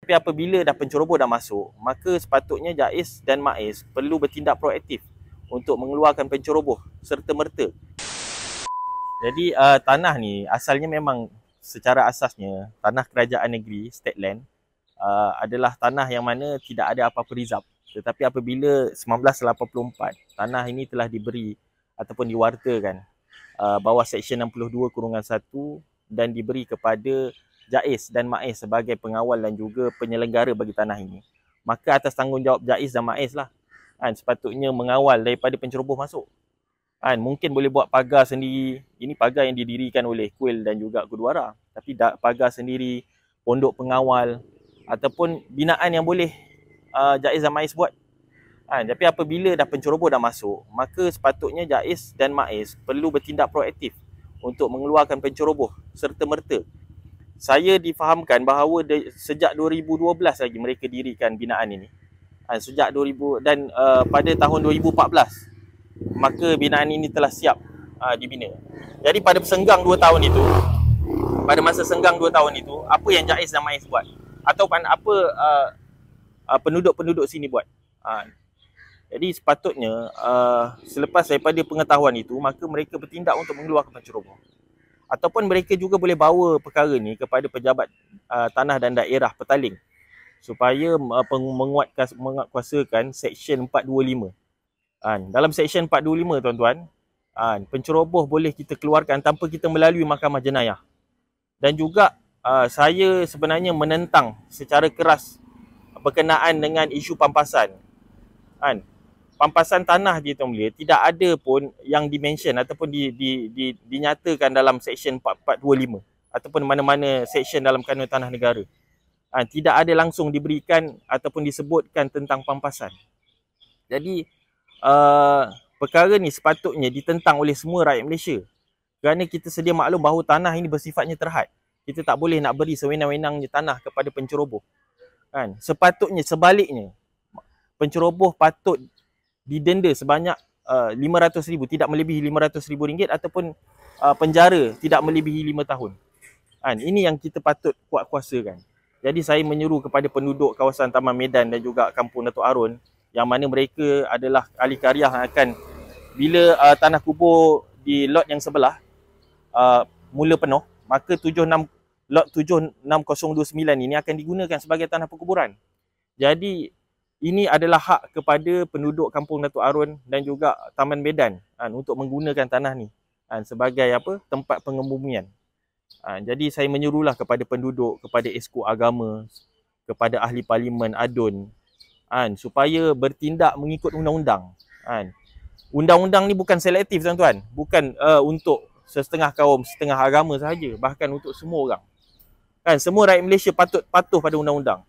Tapi apabila dah penceroboh dah masuk, maka sepatutnya JAIS dan MAIS perlu bertindak proaktif untuk mengeluarkan penceroboh serta-merta. Jadi tanah ni asalnya memang secara asasnya tanah kerajaan negeri, state land, adalah tanah yang mana tidak ada apa-apa rizab. Tetapi apabila 1984, tanah ini telah diberi ataupun diwartakan bawah Seksyen 62/1 dan diberi kepada JAIS dan MAIS sebagai pengawal dan juga penyelenggara bagi tanah ini. Maka atas tanggungjawab JAIS dan MAIS lah sepatutnya mengawal daripada penceroboh masuk. Mungkin boleh buat pagar sendiri. Ini pagar yang didirikan oleh Kuil dan juga Gurdwara. Tapi pagar sendiri, pondok pengawal ataupun binaan yang boleh JAIS dan MAIS buat. Tapi apabila dah penceroboh dah masuk, maka sepatutnya JAIS dan MAIS perlu bertindak proaktif untuk mengeluarkan penceroboh serta-merta. Saya difahamkan bahawa sejak 2012 lagi mereka dirikan binaan ini. Sejak 2000 dan pada tahun 2014 maka binaan ini telah siap dibina. Jadi pada senggang 2 tahun itu, pada masa senggang 2 tahun itu, apa yang JAIS dan MAIS buat? Ataupun apa penduduk-penduduk sini buat? Jadi sepatutnya selepas daripada pengetahuan itu, maka mereka bertindak untuk mengeluarkan penceroboh. Ataupun mereka juga boleh bawa perkara ni kepada pejabat tanah dan daerah Petaling supaya menguatkuasakan Seksyen 425. Dalam Seksyen 425 tuan-tuan, penceroboh boleh kita keluarkan tanpa kita melalui mahkamah jenayah. Dan juga saya sebenarnya menentang secara keras berkenaan dengan isu pampasan. Pampasan tanah je tuan belia, tidak ada pun yang dimention ataupun dinyatakan dalam Seksyen 425 ataupun mana-mana seksyen dalam Kanun Tanah Negara. Tidak ada langsung diberikan ataupun disebutkan tentang pampasan. Jadi perkara ni sepatutnya ditentang oleh semua rakyat Malaysia. Kerana kita sedia maklum bahawa tanah ini bersifatnya terhad. Kita tak boleh nak beri sewenang-wenangnya tanah kepada penceroboh. Sepatutnya sebaliknya, penceroboh patut didenda sebanyak RM500,000, tidak melebihi RM500,000 ataupun penjara tidak melebihi 5 tahun. Ini yang kita patut kuat-kuasakan. Jadi saya menyeru kepada penduduk kawasan Taman Medan dan juga Kampung Datuk Arun yang mana mereka adalah ahli karya yang akan, bila tanah kubur di lot yang sebelah mula penuh, maka lot 76029 ini akan digunakan sebagai tanah perkuburan. Jadi ini adalah hak kepada penduduk Kampung Datuk Arun dan juga Taman Medan untuk menggunakan tanah ni sebagai tempat pengebumian. Jadi saya menyerulah kepada penduduk, kepada esko agama, kepada ahli parlimen ADUN supaya bertindak mengikut undang-undang. Undang-undang ni bukan selektif tuan-tuan, bukan untuk setengah kaum, setengah agama sahaja, bahkan untuk semua orang. Semua rakyat Malaysia patut patuh pada undang-undang.